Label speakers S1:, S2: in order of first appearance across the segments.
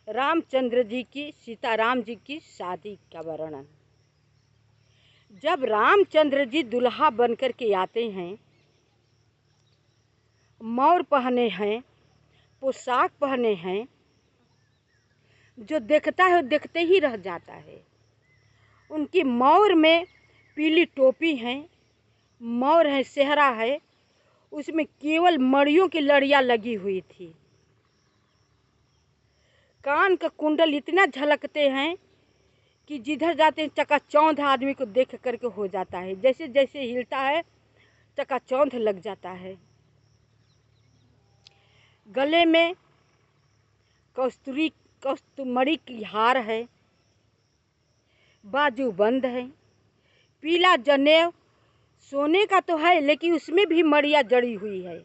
S1: रामचंद्र जी की सीताराम जी की शादी का वर्णन। जब रामचंद्र जी दुल्हा बनकर के आते हैं, मौर पहने हैं, पोशाक पहने हैं, जो देखता है वो देखते ही रह जाता है। उनकी मौर में पीली टोपी है, मौर है, सेहरा है, उसमें केवल मणियों की लड़ियाँ लगी हुई थी। कान का कुंडल इतना झलकते हैं कि जिधर जाते हैं चकाचौंध आदमी को देख करके हो जाता है। जैसे जैसे हिलता है चकाचौंध लग जाता है। गले में कस्तूरी की हार है, बाजू बंद है, पीला जनेऊ सोने का तो है लेकिन उसमें भी मड़िया जड़ी हुई है।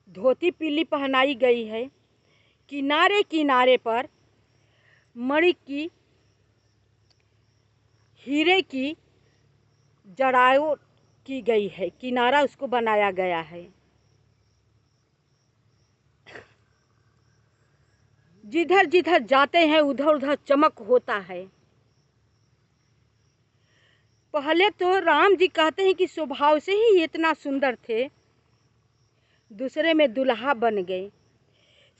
S1: धोती पीली पहनाई गई है, किनारे किनारे पर मणि की हीरे की जड़ाई की गई है, किनारा उसको बनाया गया है। जिधर जिधर जाते हैं उधर उधर चमक होता है। पहले तो राम जी कहते हैं कि स्वभाव से ही इतना सुंदर थे, दूसरे में दुल्हा बन गए।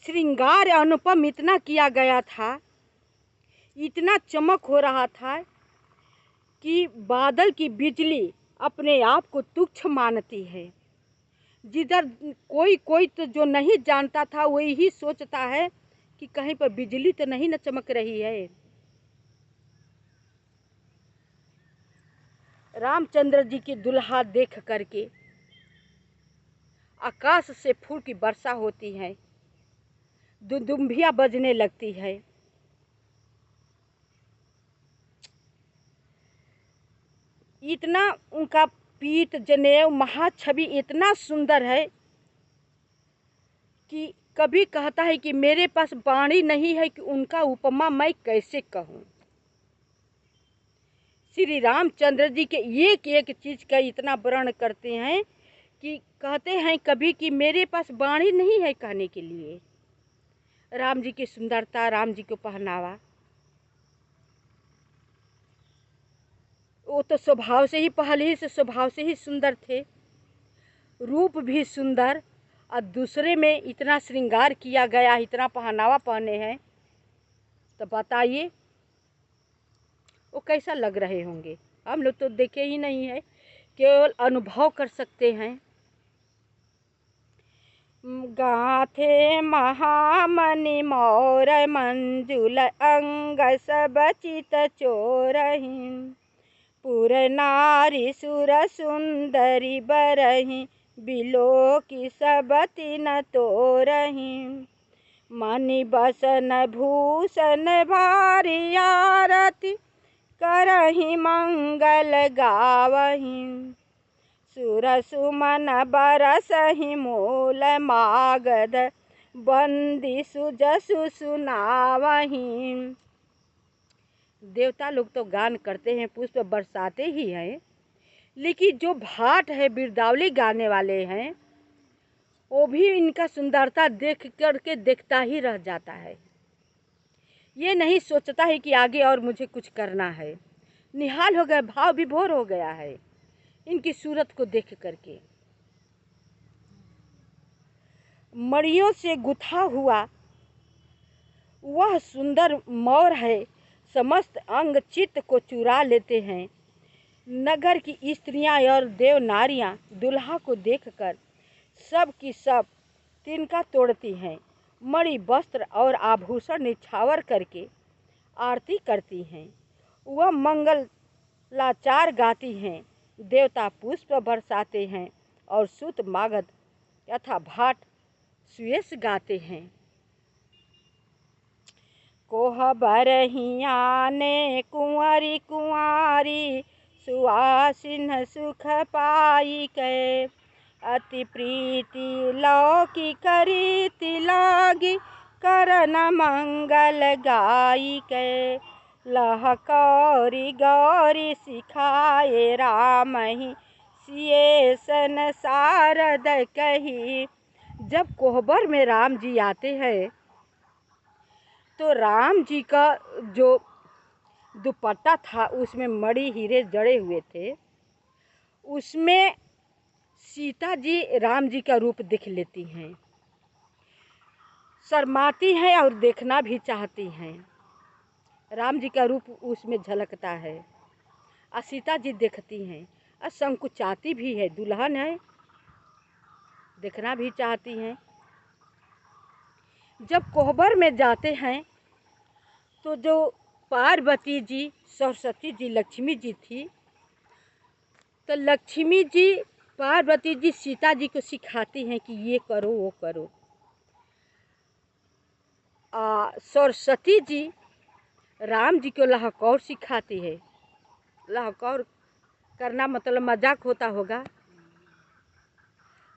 S1: श्रृंगार अनुपम इतना किया गया था, इतना चमक हो रहा था कि बादल की बिजली अपने आप को तुच्छ मानती है। जिधर कोई कोई तो जो नहीं जानता था वही ही सोचता है कि कहीं पर बिजली तो नहीं न चमक रही है। रामचंद्र जी की दुल्हा देख करके आकाश से फूल की वर्षा होती है, दुदुम्बियाँ बजने लगती है। इतना उनका पीत जनेऊ महाछवि इतना सुंदर है कि कभी कहता है कि मेरे पास वाणी नहीं है कि उनका उपमा मैं कैसे कहूँ। श्री रामचंद्र जी के एक एक चीज का इतना वर्णन करते हैं कि कहते हैं कभी कि मेरे पास वाणी नहीं है कहने के लिए। राम जी की सुंदरता, राम जी को पहनावा, वो तो स्वभाव से ही पहले ही से स्वभाव से ही सुंदर थे, रूप भी सुंदर, और दूसरे में इतना श्रृंगार किया गया, इतना पहनावा पहने हैं, तो बताइए वो कैसा लग रहे होंगे। हम लोग तो देखे ही नहीं है, केवल अनुभव कर सकते हैं। गाथे महामणि मौर मंजुल अंग सब चित चोरही, पुर नारी सुर सुंदरी बरही, बिलो की सब तीन तोरही, मणि बसन भूषण भारी आरती, करही मंगल गावही, सुर सुमन बरसहि मूल मागध, बंदी सुजसु सुनावही। देवता लोग तो गान करते हैं, पुष्प बरसाते ही हैं, लेकिन जो भाट है, बिरदावली गाने वाले हैं, वो भी इनका सुंदरता देख करके देखता ही रह जाता है। ये नहीं सोचता है कि आगे और मुझे कुछ करना है। निहाल हो गया, भाव विभोर हो गया है इनकी सूरत को देख करके। मणियों से गुथा हुआ वह सुंदर मौर है, समस्त अंग चित्त को चुरा लेते हैं। नगर की स्त्रियां और देव नारियां दुल्हा को देखकर सब की सब तिनका तोड़ती हैं, मणि वस्त्र और आभूषण निछावर करके आरती करती हैं। वह मंगलाचार गाती हैं, देवता पुष्प बरसाते हैं और सूत मागध तथा भाट सुयस गाते हैं। कोहबर हिया ने कुंवरी कुंवारी, सुआसिन सुख पाई के, अति प्रीति लौकी करीति लागी, करन मंगल गाई के, लहकौरी गौरी सिखाए रामहि, सिए सन शारद कही। जब कोहबर में राम जी आते हैं तो राम जी का जो दुपट्टा था उसमें मणि हीरे जड़े हुए थे। उसमें सीता जी राम जी का रूप देख लेती हैं, शर्माती हैं और देखना भी चाहती हैं। राम जी का रूप उसमें झलकता है और सीता जी देखती हैं और संकुचाती भी है, दुल्हन है, देखना भी चाहती हैं। जब कोहबर में जाते हैं तो जो पार्वती जी, सरस्वती जी, लक्ष्मी जी थी, तो लक्ष्मी जी पार्वती जी सीता जी को सिखाती हैं कि ये करो वो करो। सरस्वती जी राम जी को लहकौर सिखाती है। लहकौर करना मतलब मजाक होता होगा,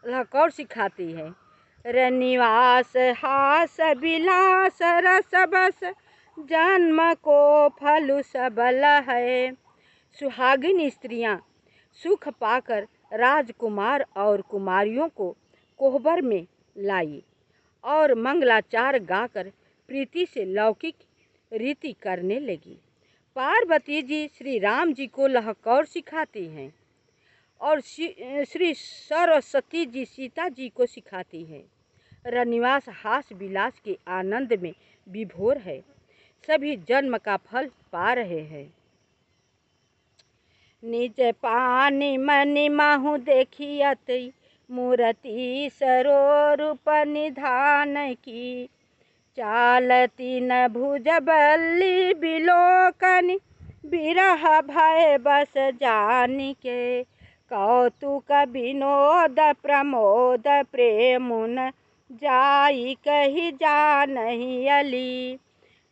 S1: लहकौर सिखाती है। रनिवास हास विलास रस बस जन्म को फल सबल है। सुहागिन स्त्रियां सुख पाकर राजकुमार और कुमारियों को कोहबर में लाई और मंगलाचार गाकर प्रीति से लौकिक रीति करने लगी। पार्वती जी श्री राम जी को लहकौर सिखाती हैं और श्री सरस्वती जी सीता जी को सिखाती हैं। रनिवास हास विलास के आनंद में विभोर है, सभी जन्म का फल पा रहे हैं। निज पानी मनि माहु देखियत मूर्ति सरोरूप निधान की। चालती न भुज बल्ली बिलोकन बिरह भय बस जानी के। कौतुक विनोद प्रमोद प्रेमुन जाई कही जानहि अली।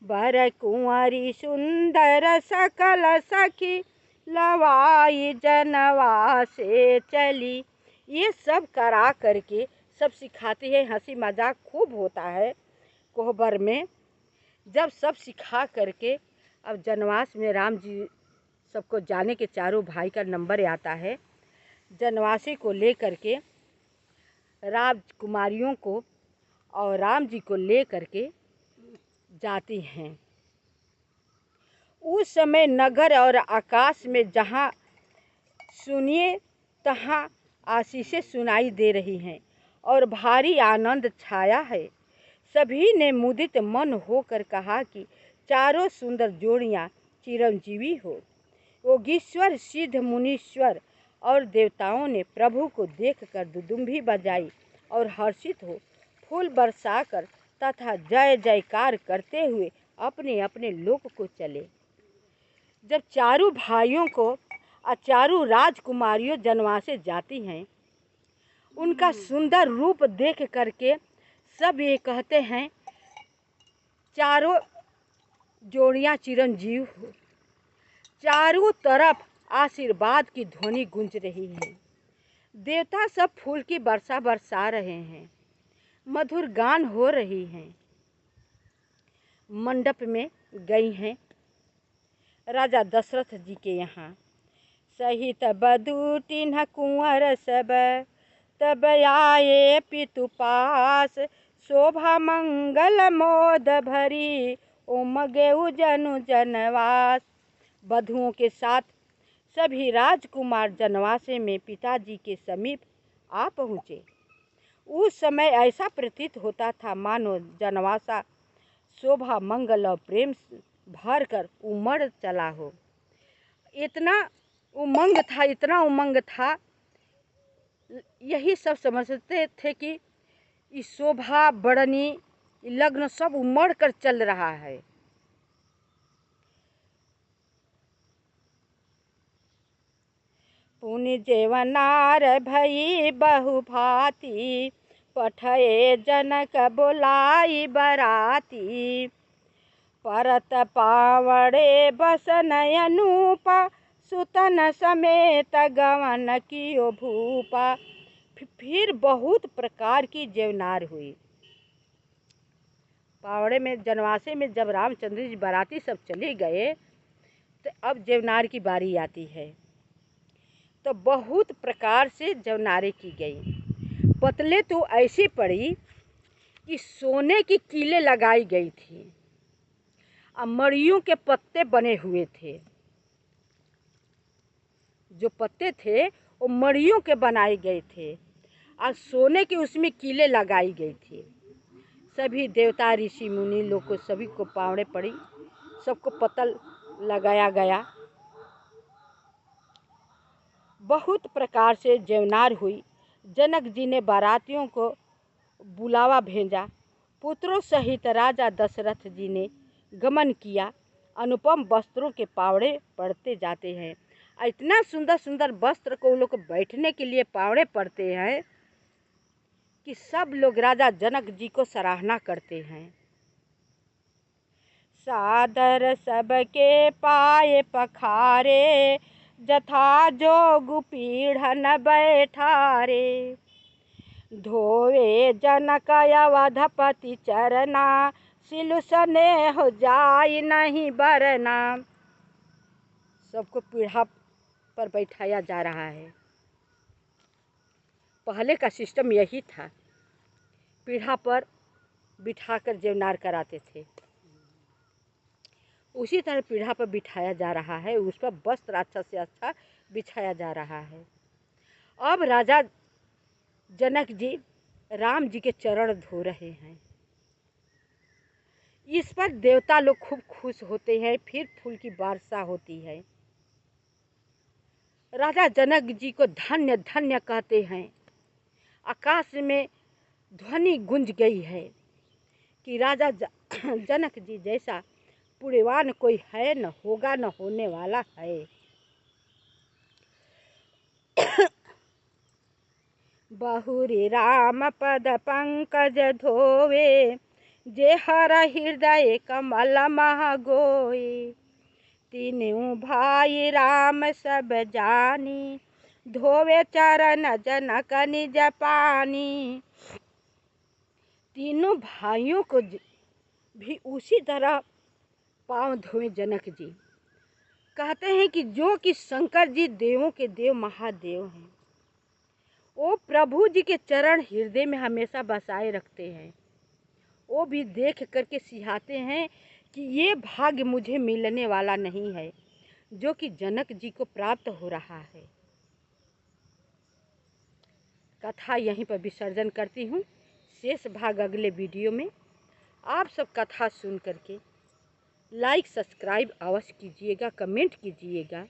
S1: बर कुंवरी सुंदर सकल सखी लवाई जनवा से चली। ये सब करा करके सब सिखाती है, हंसी मजाक खूब होता है कोहबर में। जब सब सिखा करके अब जनवास में राम जी सबको जाने के चारों भाई का नंबर आता है। जनवासी को ले करके राजकुमारियों को और राम जी को ले करके जाती हैं। उस समय नगर और आकाश में जहाँ सुनिए तहाँ आशीषें सुनाई दे रही हैं और भारी आनंद छाया है। सभी ने मुदित मन होकर कहा कि चारों सुंदर जोड़ियाँ चिरंजीवी हो। योगीश्वर, सिद्ध मुनीश्वर और देवताओं ने प्रभु को देखकर दुदुम्भी बजाई और हर्षित हो फूल बरसाकर तथा जय जयकार करते हुए अपने अपने लोक को चले। जब चारों भाइयों को और चारों राजकुमारियों जनवासे जाती हैं, उनका सुंदर रूप देख करके सब ये कहते हैं चारों जोड़ियां चिरंजीव हो। चारों तरफ आशीर्वाद की ध्वनि गूंज रही है। देवता सब फूल की वर्षा बरसा रहे हैं, मधुर गान हो रही हैं। मंडप में गई हैं राजा दशरथ जी के यहाँ। सहित बधू तिन्ह कुंवर सब तब आए पितु पास। शोभा मंगल मोद भरी उमगे जनु जनवास। बधुओं के साथ सभी राजकुमार जनवासे में पिताजी के समीप आ पहुँचे। उस समय ऐसा प्रतीत होता था मानो जनवासा शोभा मंगल और प्रेम भर कर उमड़ चला हो। इतना उमंग था, इतना उमंग था, यही सब समझते थे कि इस शोभा बढ़नी लग्न सब उमड़ कर चल रहा है। पुनि जेवनार भई बहु भांति पठये जनक बुलाई बराती। परत पावड़े बसन अनूपा सुतन समेत गवन कियो भूपा। फिर बहुत प्रकार की जेवनार हुई। पावड़े में जनवासे में जब रामचंद्र जी बाराती सब चले गए तो अब जेवनार की बारी आती है। तो बहुत प्रकार से जेवनारें की गई। पतले तो ऐसी पड़ी कि सोने की कीलें लगाई गई थी। और मड़ियों के पत्ते बने हुए थे। जो पत्ते थे वो मड़ियों के बनाए गए थे और सोने की उसमें कीलें लगाई गई थी। सभी देवता ऋषि मुनि लोग को सभी को पावड़े पड़ी, सबको पतल लगाया गया। बहुत प्रकार से जयनार हुई। जनक जी ने बारातियों को बुलावा भेजा। पुत्रों सहित राजा दशरथ जी ने गमन किया। अनुपम वस्त्रों के पावड़े पड़ते जाते हैं। इतना सुंदर सुंदर वस्त्र को लोग बैठने के लिए पावड़े पड़ते हैं कि सब लोग राजा जनक जी को सराहना करते हैं। सादर सबके पाए पखारे, जथा जोग पीढ़न बैठारे। धोवे जनक अवधपति चरना, सिलु स्नेह जाय नहीं बरना। सबको पीढ़ा पर बैठाया जा रहा है। पहले का सिस्टम यही था, पीढ़ा पर बिठाकर जयनार कराते थे। उसी तरह पीढ़ा पर बिठाया जा रहा है, उस पर वस्त्र अच्छा से अच्छा बिछाया जा रहा है। अब राजा जनक जी राम जी के चरण धो रहे हैं। इस पर देवता लोग खूब खुश होते हैं। फिर फूल की वर्षा होती है। राजा जनक जी को धन्य धन्य कहते हैं। आकाश में ध्वनि गूंज गई है कि राजा जनक जी जैसा पुण्यवान कोई है न होगा, न होने वाला है। बहुरी राम पद पंकज धोवे, जे हर हृदय कमल मह गोए। तीनों भाई राम सब जानी, धोवे चरण जनक निज पानी। तीनों भाइयों को भी उसी तरह पाँव धोए जनक जी। कहते हैं कि जो कि शंकर जी देवों के देव महादेव हैं, वो प्रभु जी के चरण हृदय में हमेशा बसाए रखते हैं। वो भी देख करके सिहाते हैं कि ये भाग्य मुझे मिलने वाला नहीं है जो कि जनक जी को प्राप्त हो रहा है। कथा यहीं पर विसर्जन करती हूँ। शेष भाग अगले वीडियो में। आप सब कथा सुन करके लाइक सब्सक्राइब अवश्य कीजिएगा, कमेंट कीजिएगा।